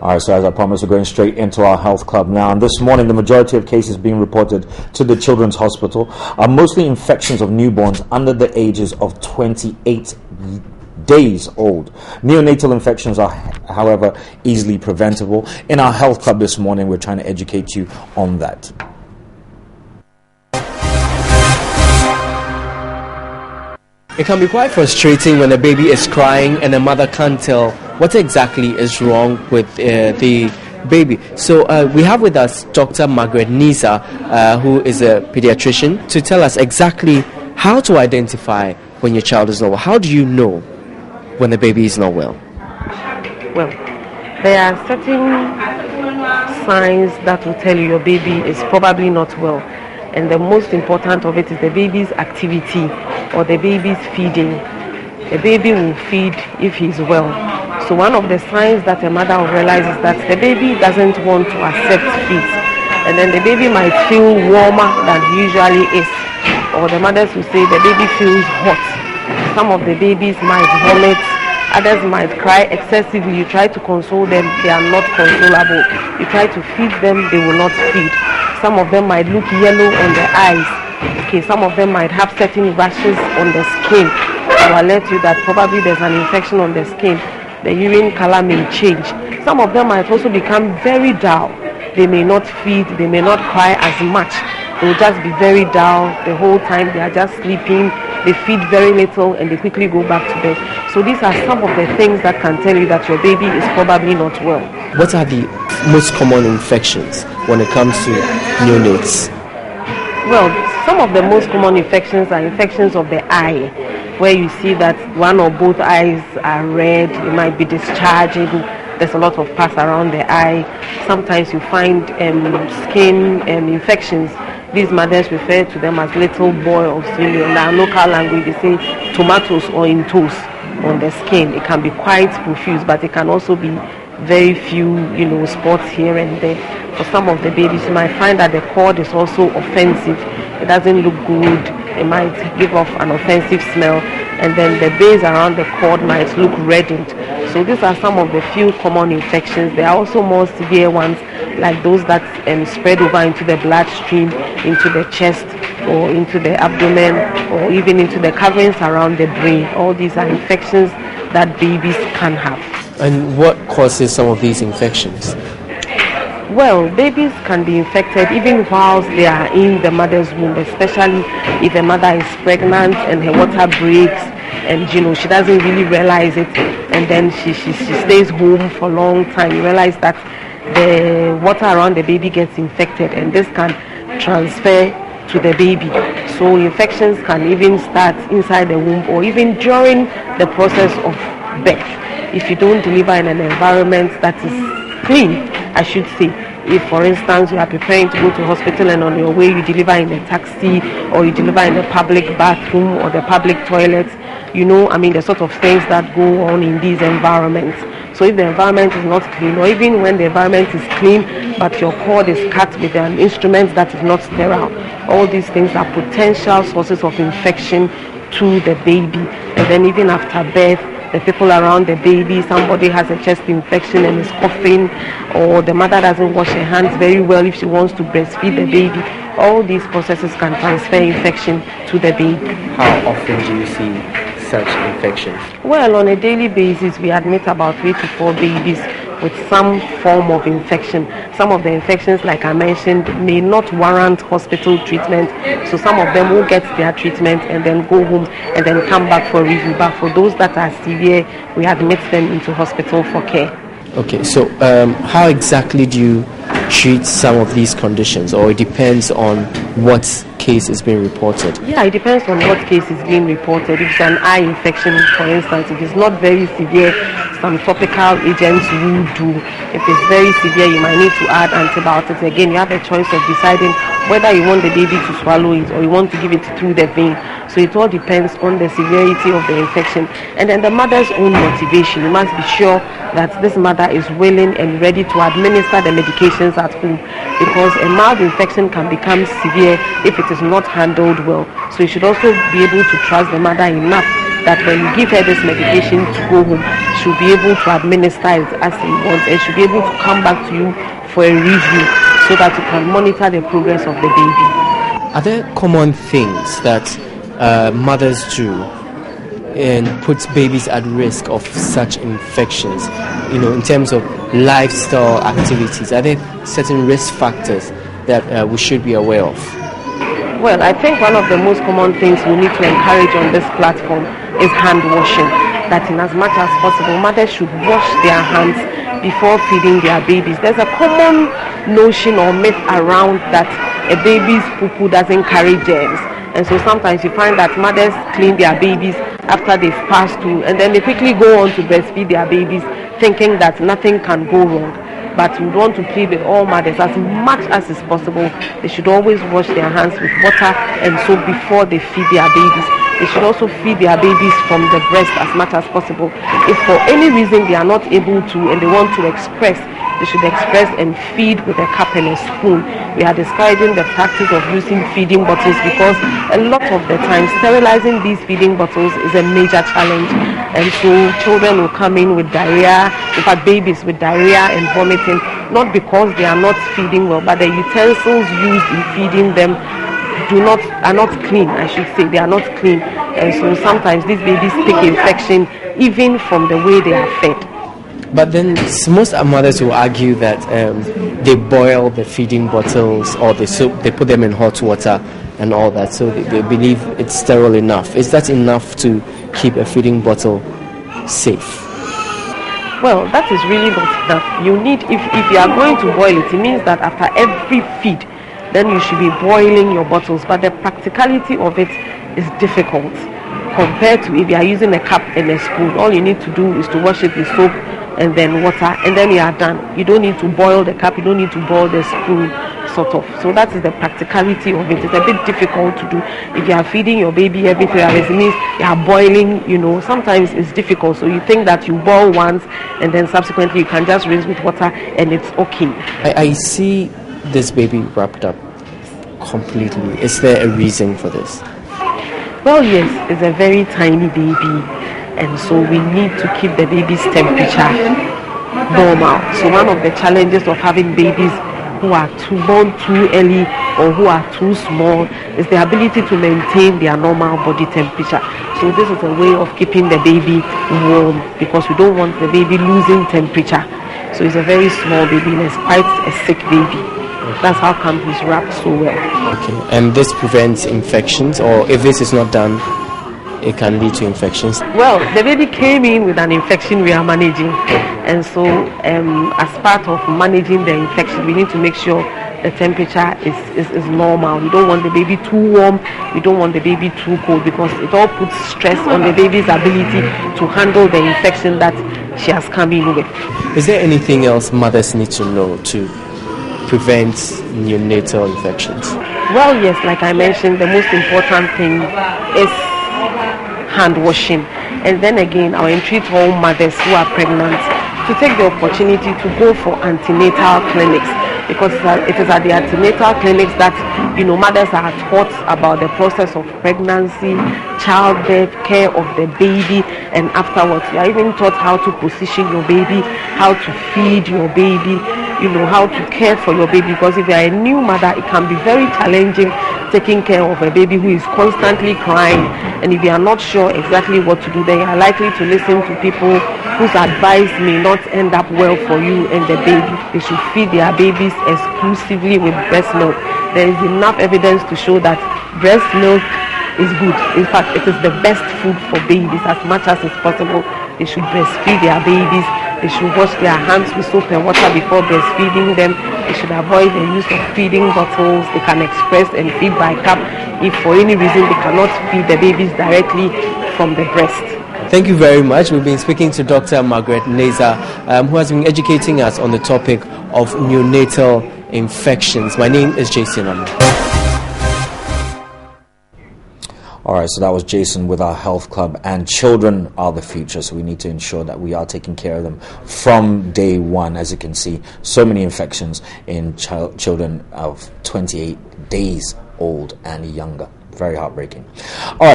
All right, so as I promised, we're going straight into our health club now. And this morning, the majority of cases being reported to the Children's Hospital are mostly infections of newborns under the ages of 28 days old. Neonatal infections are, however, easily preventable. In our health club this morning, we're trying to educate you on that. It can be quite frustrating when a baby is crying and a mother can't tell what exactly is wrong with the baby. So we have with us Dr. Margaret Nisa, who is a pediatrician, to tell us exactly how to identify when your child is not well. How do you know when the baby is not well? Well, there are certain signs that will tell you your baby is probably not well. And the most important of it is the baby's activity or the baby's feeding. The baby will feed if he's well. So one of the signs that a mother will realize is that the baby doesn't want to accept feed. And then the baby might feel warmer than usually is. Or the mothers will say the baby feels hot. Some of the babies might vomit. Others might cry excessively. You try to console them, they are not consolable. You try to feed them, they will not feed. Some of them might look yellow on their eyes. Okay, some of them might have certain rashes on the skin. To alert you that probably there's an infection on the skin. The urine color may change. Some of them might also become very dull. They may not feed, they may not cry as much. They will just be very dull the whole time. They are just sleeping. They feed very little and they quickly go back to bed. So these are some of the things that can tell you that your baby is probably not well. What are the most common infections when it comes to neonates? Well, some of the most common infections are infections of the eye, where you see that one or both eyes are red. It might be discharging. There's a lot of pus around the eye. Sometimes you find skin infections. These mothers refer to them as little boils. In our local language, they say tomatoes or in toes on the skin. It can be quite profuse, but it can also be very few, spots here and there. For some of the babies, you might find that the cord is also offensive. It doesn't look good. It might give off an offensive smell, and then the base around the cord might look reddened. So these are some of the few common infections. There are also more severe ones, like those that spread over into the bloodstream, into the chest, or into the abdomen, or even into the coverings around the brain. All these are infections that babies can have. And what causes some of these infections? Well, babies can be infected even whilst they are in the mother's womb, especially if the mother is pregnant and her water breaks and she doesn't really realize it, and then she stays home for a long time. You realize that the water around the baby gets infected, and this can transfer to the baby. So infections can even start inside the womb or even during the process of birth. If you don't deliver in an environment that is clean, I should say. If, for instance, you are preparing to go to hospital and on your way you deliver in a taxi or you deliver in the public bathroom or the public toilet, the sort of things that go on in these environments. So if the environment is not clean, or even when the environment is clean but your cord is cut with an instrument that is not sterile, all these things are potential sources of infection to the baby. And then even after birth, the people around the baby, somebody has a chest infection and is coughing, or the mother doesn't wash her hands very well if she wants to breastfeed the baby. All these processes can transfer infection to the baby. How often do you see such infections? Well, on a daily basis, we admit about 3 to 4 babies with some form of infection. Some of the infections, like I mentioned, may not warrant hospital treatment, so some of them will get their treatment and then go home and then come back for review. But for those that are severe, we admit them into hospital for care. Okay, so how exactly do you treat some of these conditions, or it depends on what case is being reported? Yeah, it depends on what case is being reported. If it's an eye infection, for instance, if it's not very severe, some topical agents will do. If it's very severe, you might need to add antibiotics. Again, you have a choice of deciding whether you want the baby to swallow it or you want to give it through the vein. So it all depends on the severity of the infection. And then the mother's own motivation. You must be sure that this mother is willing and ready to administer the medications at home, because a mild infection can become severe if it is not handled well. So you should also be able to trust the mother enough that when you give her this medication to go home, she'll be able to administer it as you want, and she'll be able to come back to you for a review so that you can monitor the progress of the baby. Are there common things that mothers do and puts babies at risk of such infections? In terms of lifestyle activities, are there certain risk factors that we should be aware of? Well, I think one of the most common things we need to encourage on this platform is hand washing. That in as much as possible, mothers should wash their hands before feeding their babies. There's a common notion or myth around that a baby's poo-poo doesn't carry germs. And so sometimes you find that mothers clean their babies after they've passed through, and then they quickly go on to breastfeed their babies thinking that nothing can go wrong. But we want to plead with all mothers, as much as is possible, they should always wash their hands with water and soap before they feed their babies. They should also feed their babies from the breast as much as possible. If for any reason they are not able to and they want to express, they should express and feed with a cup and a spoon. We are discouraging the practice of using feeding bottles because a lot of the time sterilizing these feeding bottles is a major challenge, and so children will come in with diarrhea, in fact babies with diarrhea and vomiting, not because they are not feeding well, but the utensils used in feeding them are not clean, I should say. They are not clean, and so sometimes these babies take infection even from the way they are fed. But then most mothers will argue that they boil the feeding bottles or they put them in hot water and all that, so they believe it's sterile enough. Is that enough to keep a feeding bottle safe? Well, that is really not enough. You need, if you are going to boil it, it means that after every feed, then you should be boiling your bottles. But the practicality of it is difficult compared to if you are using a cup and a spoon. All you need to do is to wash it with soap and then water, and then you are done. You don't need to boil the cup, you don't need to boil the spoon, sort of. So that is the practicality of it. It's a bit difficult to do. If you are feeding your baby every 3 hours, it means you are boiling, sometimes it's difficult. So you think that you boil once and then subsequently you can just rinse with water and it's okay. I see this baby wrapped up completely. Is there a reason for this? Well, yes, it's a very tiny baby, and so we need to keep the baby's temperature normal. So one of the challenges of having babies who are born too early or who are too small is the ability to maintain their normal body temperature. So this is a way of keeping the baby warm, because we don't want the baby losing temperature. So it's a very small baby and it's quite a sick baby. That's how come he's wrapped so well. Okay, and this prevents infections, or if this is not done, it can lead to infections? Well, the baby came in with an infection we are managing, and so as part of managing the infection, we need to make sure the temperature is normal. We don't want the baby too warm, we don't want the baby too cold, because it all puts stress on the baby's ability to handle the infection that she has come in with. Is there anything else mothers need to know to prevent neonatal infections? Well, yes, like I mentioned, the most important thing is hand washing. And then again, I entreat all mothers who are pregnant to take the opportunity to go for antenatal clinics, because it is at the antenatal clinics that mothers are taught about the process of pregnancy, childbirth, care of the baby, and afterwards you are even taught how to position your baby, how to feed your baby, how to care for your baby. Because if you are a new mother, it can be very challenging taking care of a baby who is constantly crying, and if you are not sure exactly what to do, then you are likely to listen to people whose advice may not end up well for you and the baby. They should feed their babies exclusively with breast milk. There is enough evidence to show that breast milk is good. In fact, it is the best food for babies. As much as is possible, they should breastfeed their babies. They should wash their hands with soap and water before breastfeeding them. They should avoid the use of feeding bottles. They can express and feed by cup if for any reason they cannot feed the babies directly from the breast. Thank you very much. We've been speaking to Dr. Margaret Neza, who has been educating us on the topic of neonatal infections. My name is Jason. All right, so that was Jason with our health club, and children are the future, so we need to ensure that we are taking care of them from day one. As you can see, so many infections in children of 28 days old and younger. Very heartbreaking. All right.